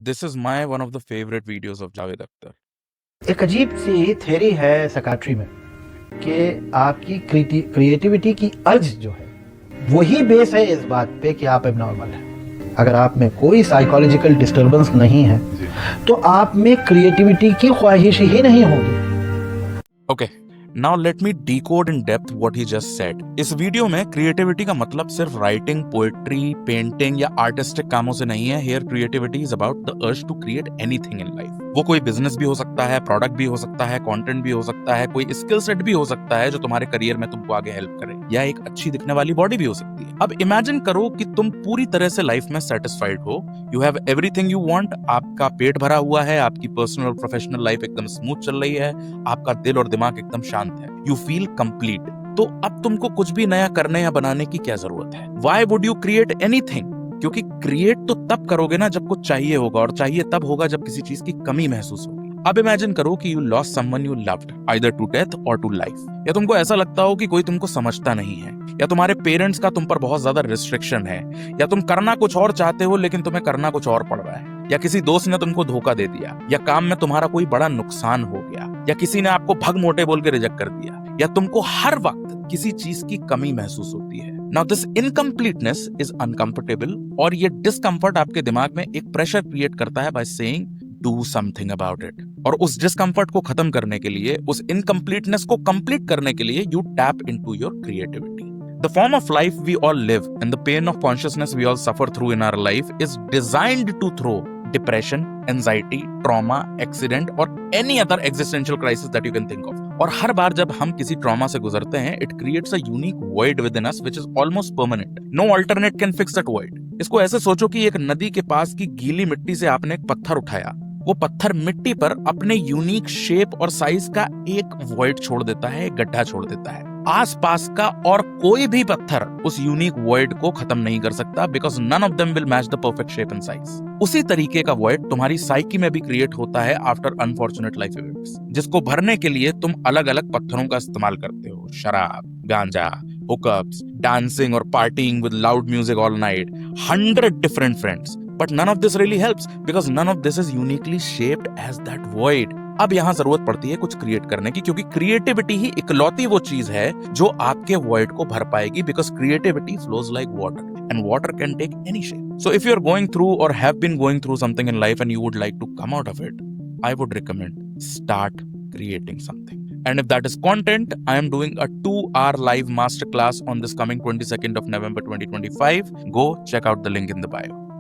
This is my one of the favorite videos of Javed Akhtar. एक अजीब सी theory है psychiatry में कि आपकी क्रिएटिविटी की अर्ज जो है वही बेस है इस बात पे कि आप एबनॉर्मल हैं। अगर आप में कोई साइकोलॉजिकल डिस्टर्बेंस नहीं है तो आप में क्रिएटिविटी की ख्वाहिश ही नहीं होगी। Okay, now let me decode in depth what he just said. इस वीडियो में क्रिएटिविटी का मतलब सिर्फ राइटिंग, पोएट्री, पेंटिंग या आर्टिस्टिक कामों से नहीं है। Here creativity is about the urge to create anything in life. वो कोई बिजनेस भी हो सकता है, प्रोडक्ट भी हो सकता है, कंटेंट भी हो सकता है, कोई स्किल सेट भी हो सकता है जो तुम्हारे करियर में तुमको आगे हेल्प करे, या एक अच्छी दिखने वाली बॉडी भी हो सकती है। अब इमेजिन करो कि तुम पूरी तरह से लाइफ में सेटिस्फाइड हो, you have everything you want, आपका पेट भरा हुआ है, आपकी पर्सनल और प्रोफेशनल लाइफ एकदम स्मूथ चल रही है, आपका दिल और दिमाग एकदम शांत है, यू फील कंप्लीट। तो अब तुमको कुछ भी नया करने या बनाने की क्या जरूरत है? Why would you create anything? क्योंकि क्रिएट तो तब करोगे ना जब कुछ चाहिए होगा, और चाहिए तब होगा जब किसी चीज की कमी महसूस होगी। अब इमेजिन करो कि you lost someone you loved, either to death और टू लाइफ, या तुमको ऐसा लगता हो कि कोई तुमको समझता नहीं है, या तुम्हारे पेरेंट्स का तुम पर बहुत ज्यादा रिस्ट्रिक्शन है, या तुम करना कुछ और चाहते हो लेकिन तुम्हें करना कुछ और पड़ रहा है, या किसी दोस्त ने तुमको धोखा दे दिया, या काम में तुम्हारा कोई बड़ा नुकसान हो गया, या किसी ने आपको भग मोटे बोल के रिजेक्ट कर दिया, या तुमको हर वक्त किसी चीज की कमी महसूस होती है। Now this incompleteness is uncomfortable, और ये डिस्कम्फर्ट आपके दिमाग में एक प्रेशर क्रिएट करता है by saying do something about it। और उस डिस्कम्फर्ट को खत्म करने के लिए, उस इनकम्प्लीटनेस को कंप्लीट करने के लिए you tap into your creativity। The form of life we all live and the pain of consciousness we all suffer through in our life is designed to throw depression, anxiety, trauma, accident or any other existential crisis that you can think of। और हर बार जब हम किसी trauma से गुजरते हैं, it creates a unique void within us which is almost permanent. No alternate can fix that void। इसको ऐसे सोचो कि एक नदी के पास की गीली मिट्टी से आपने एक पत्थर उठाया, वो पत्थर मिट्टी पर अपने यूनिक शेप और साइज का एक वॉइड छोड़ देता है, एक गड्ढा छोड़ देता है। आसपास का और कोई भी पत्थर उस यूनिक वॉइड को खत्म नहीं कर सकता, because none of them will match the perfect shape and size. उसी तरीके का वॉइड तुम्हारी साइकी में भी क्रिएट होता है आफ्टर अनफॉर्चुनेट लाइफ इवेंट्स, जिसको भरने के लिए तुम अलग अलग पत्थरों का इस्तेमाल करते हो। शराब, गांजा, हुकअप्स, डांसिंग और partying with loud music all night, 100 different friends, but none of this really helps because none of this is uniquely shaped as that void। अब यहाँ जरूरत पड़ती है कुछ क्रिएट करने की, क्योंकि क्रिएटिविटी ही इकलौती वो चीज है जो आपके वॉइड को भर पाएगी, because creativity flows like water and water can take any shape. So if you are going through or have been going through something in life and you would like to come out of it, I would recommend start creating something। And if that is content, I am doing a 2-hour live masterclass on this coming 22nd of November 2025। Go check out the link in the bio।